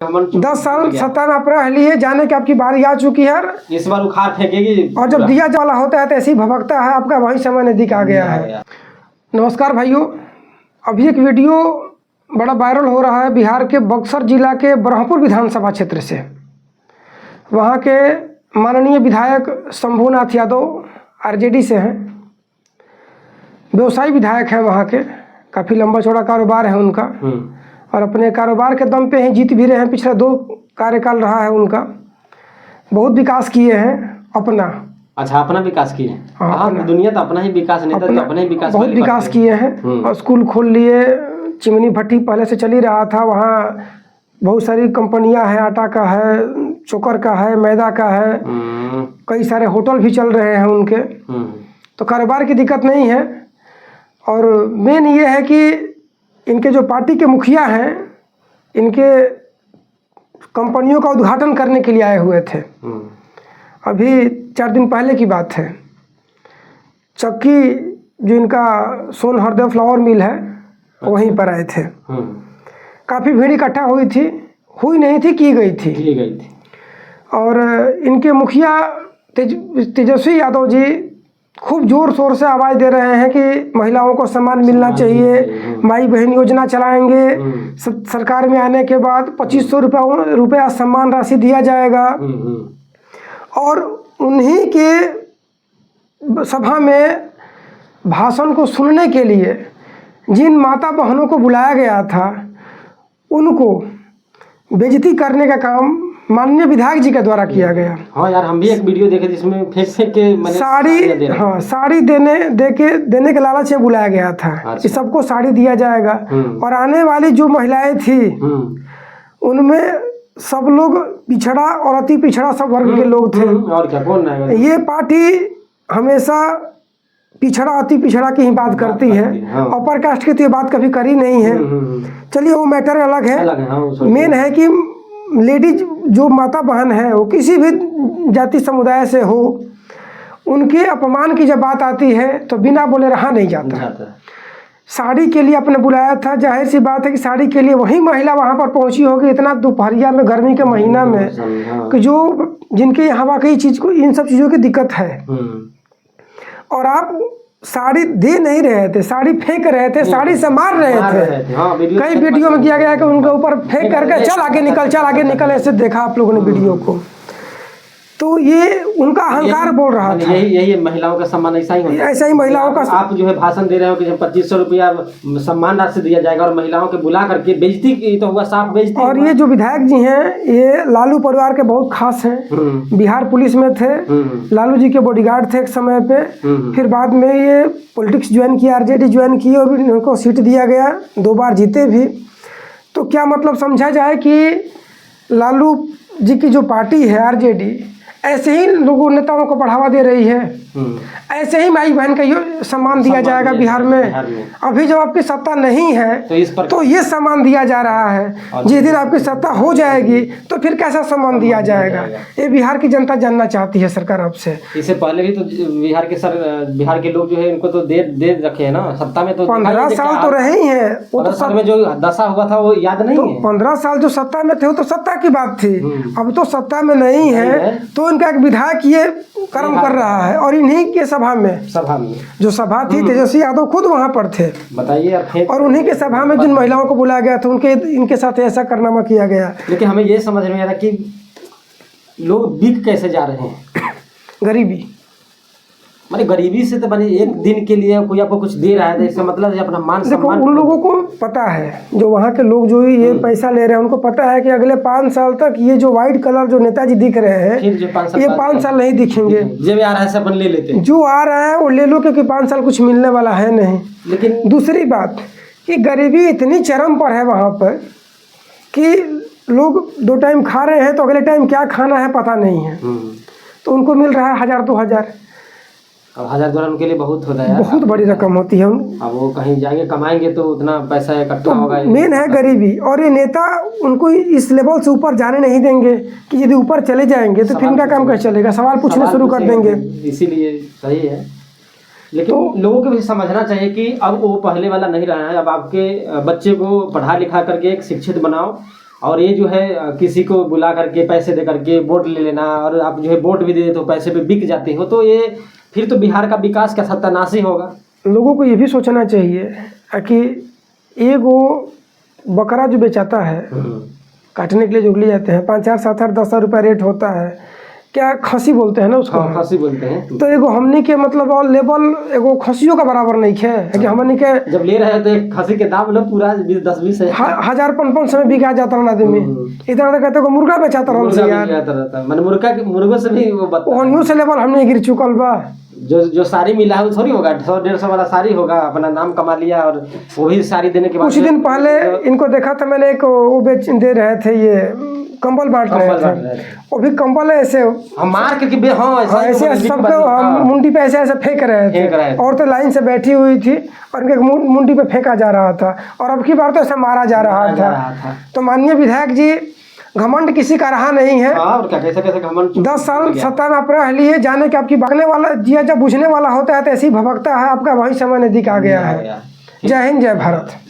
10 साल सत्ता में अपना लिए जाने की आपकी बारी आ चुकी है, इस बार उखाड़ फेंकेगी। और जब दिया जला होता है तो ऐसी भभकता है, आपका वही समय नजदीक आ गया है। नमस्कार भाइयों, अभी एक वीडियो बड़ा वायरल हो रहा है बिहार के बक्सर जिला के ब्रह्मपुर विधानसभा क्षेत्र से। वहाँ के माननीय विधायक शंभूनाथ यादव आरजेडी से हैं, व्यवसायी विधायक हैं वहाँ के, काफ़ी लंबा चौड़ा कारोबार है उनका, और अपने कारोबार के दम पे ही जीत भी रहे हैं। पिछला 2 कार्यकाल रहा है उनका, बहुत विकास किए हैं अपना। अच्छा, अपना विकास किए हैं। हाँ, दुनिया तो अपना ही विकास, नेता तो अपना ही विकास, बहुत विकास किए हैं। और स्कूल खोल लिए, चिमनी भट्टी पहले से चल ही रहा था, वहाँ बहुत सारी कंपनियां हैं, आटा का है, चोकर का है, मैदा का है, कई सारे होटल भी चल रहे हैं उनके, तो कारोबार की दिक्कत नहीं है। और मेन ये है कि इनके जो पार्टी के मुखिया हैं, इनके कंपनियों का उद्घाटन करने के लिए आए हुए थे। अभी 4 दिन पहले की बात है। चक्की जो इनका सोन हरदेव फ्लावर मिल है, वहीं पर आए थे। काफ़ी भीड़ इकट्ठा हुई थी, हुई नहीं थी, की गई थी। और इनके मुखिया तेजस्वी यादव जी खूब ज़ोर शोर से आवाज़ दे रहे हैं कि महिलाओं को सम्मान मिलना चाहिए, माई बहन योजना चलाएंगे, सरकार में आने के बाद 2500 रुपया सम्मान राशि दिया जाएगा। और उन्हीं के सभा में भाषण को सुनने के लिए जिन माता बहनों को बुलाया गया था, उनको बेइज्जती करने का काम माननीय विधायक जी के द्वारा किया गया। हाँ यार, हम भी एक वीडियो देखे जिसमें फेंक के साड़ी देने के लालच में बुलाया गया था। अच्छा। कि सबको साड़ी दिया जाएगा, और आने वाली जो महिलाएं थी उनमें सब लोग पिछड़ा और अति पिछड़ा सब वर्ग के लोग थे। और क्या, कौन रहेगा? ये पार्टी हमेशा पिछड़ा अति पिछड़ा की ही बात करती है। अपर कास्ट की तो ये बात कभी करी नहीं है। चलिए, वो मैटर अलग है। मेन है कि लेडीज जो माता बहन है, वो किसी भी जाति समुदाय से हो, उनके अपमान की जब बात आती है तो बिना बोले रहा नहीं जाता। साड़ी के लिए आपने बुलाया था, जाहिर सी बात है कि साड़ी के लिए वही महिला वहाँ पर पहुँची होगी, इतना दोपहरिया में, गर्मी के महीना में, कि जो जिनके यहाँ वाकई चीज़ को, इन सब चीज़ों की दिक्कत है। और आप साड़ी दे नहीं रहे थे, साड़ी फेंक रहे थे, साड़ी से मार रहे थे। कई वीडियो में किया गया कि उनके ऊपर फेंक करके चल आगे निकल, ऐसे देखा आप लोगों ने वीडियो को। तो ये उनका अहंकार बोल रहा था। यही महिलाओं का सम्मान ऐसा ही होता है। ऐसा ही महिलाओं का आप जो है भाषण दे रहे हो कि 2500 रुपया सम्मान राशि दिया जाएगा, और महिलाओं के बुला करके बेइज्जती की, तो हुआ साफ बेइज्जती। और ये जो विधायक जी हैं, ये लालू परिवार के बहुत खास हैं। बिहार पुलिस में थे, लालू जी के बॉडीगार्ड थे एक समय पे। फिर बाद में ये पॉलिटिक्स ज्वाइन किया, आरजेडी ज्वाइन की, और इनको सीट दिया गया, 2 बार जीते भी। तो क्या मतलब समझा जाए कि लालू जी की जो पार्टी है आरजेडी, ऐसे ही लोगों नेताओं को बढ़ावा दे रही है। ऐसे ही माई बहन का सम्मान दिया जाएगा बिहार में। अभी जब आपकी सत्ता नहीं है तो ये सम्मान दिया जा रहा है। जिस दिन आपकी सत्ता हो जाएगी तो फिर कैसा सम्मान दिया जाएगा, ये बिहार की जनता जानना चाहती है सरकार आपसे। इससे पहले भी तो बिहार के लोग जो है, इनको तो दे रखे है ना सत्ता में। तो 15 साल तो रहे ही है। वो तो साल में जो दशा हुआ था वो याद नहीं है। 15 साल जो सत्ता में थे वो तो सत्ता की बात थी। अब तो सत्ता में नहीं है, तो इनका एक विधायक ये कर्म कर रहा है। और इन्हीं के सभा में जो सभा थी, तेजस्वी यादव खुद वहाँ पर थे, बताइए। और उन्हीं के सभा में जिन महिलाओं को बुलाया गया था, इनके साथ ऐसा कारनामा किया गया। लेकिन हमें ये समझ में आ रहा कि लोग बिक कैसे जा रहे हैं। गरीबी, माने गरीबी से तो बने एक दिन के लिए कोई आपको कुछ दे रहा है, तो इसका मतलब है अपना मान सम्मान। देखो, उन लोगों को पता है, जो वहाँ के लोग जो ये पैसा ले रहे हैं, उनको पता है कि अगले 5 साल तक ये जो व्हाइट कलर जो नेताजी दिख रहे हैं, ये 5 साल नहीं दिखेंगे। जब आ रहा है अपन ले लेते हैं, जो आ रहा है वो ले लो, क्योंकि 5 साल कुछ मिलने वाला है नहीं। लेकिन दूसरी बात कि गरीबी इतनी चरम पर है वहाँ पर कि लोग 2 टाइम खा रहे हैं तो अगले टाइम क्या खाना है पता नहीं है। तो उनको मिल रहा है 1000-2000। अब 1000 उनके लिए बहुत होता है, बहुत बड़ी रकम होती है। अब वो कहीं जाएंगे कमाएंगे तो उतना पैसा इकट्ठा होगा। मेन है गरीबी, और ये नेता उनको इस लेवल से ऊपर जाने नहीं देंगे कि यदि ऊपर चले जाएंगे तो फिर उनका काम कैसे चलेगा, सवाल पूछना शुरू कर देंगे। इसीलिए सही है, लेकिन तो लोगों को भी समझना चाहिए कि अब वो पहले वाला नहीं रहा है। अब आपके बच्चे को पढ़ा लिखा करके एक शिक्षित बनाओ, और ये जो है किसी को बुला करके पैसे दे करके वोट ले लेना, और आप जो है वोट भी दे देते हो, पैसे पे बिक जाते हो, तो ये फिर तो बिहार का विकास का सत्यानाश होगा। लोगों को ये भी सोचना चाहिए कि एक वो बकरा जो बेचाता है काटने के लिए जो ले जाते हैं 5,000 7,000 10,000 रुपया रेट होता है, क्या खसी बोलते हैं ना उसको। हाँ, खसी बोलते हैं। तो एगो हमनी के मतलब और लेवल एगो खसियों का बराबर नहीं है कि हमनी के जब ले रहे हैं तो एक खसी के दाम लो पूरा 10-20 है। 1,000-5,500 में बिका जाता है आदमी। इधर तो कहते मुर्गा बेचाता मुर्गा रहा भी रहता रहता है, मैंने मुर्गों से भी वो ओहनियों से लेवल हमने गिर चुकल बा। जो साड़ी मिला है वो थोड़ी होगा, 100-150 वाला साड़ी होगा, अपना नाम कमा लिया और वही साड़ी देने के बाद कुछ दिन पहले इनको देखा था मैंने, एक वो बेच दे रहे थे, ये कंबल बांट रहे थे। वो भी कंबल ऐसे हम मार के हाँ ऐसे सबको मुंडी पे ऐसे ऐसे फेंक रहे थे। औरतें लाइन से बैठी हुई थी और उनके मुंडी पे फेंका जा रहा था, और अब की बार तो ऐसे मारा जा रहा था। तो माननीय विधायक जी, घमंड किसी का रहा नहीं है। और क्या कैसे घमंड 10 साल सत्ता में आप रह लिए, जाने के आपकी बगने वाला जिया जब बुझने वाला होता है तो ऐसी भभकता है, आपका वही समय नजदीक आ गया है। जय हिंद, जय भारत।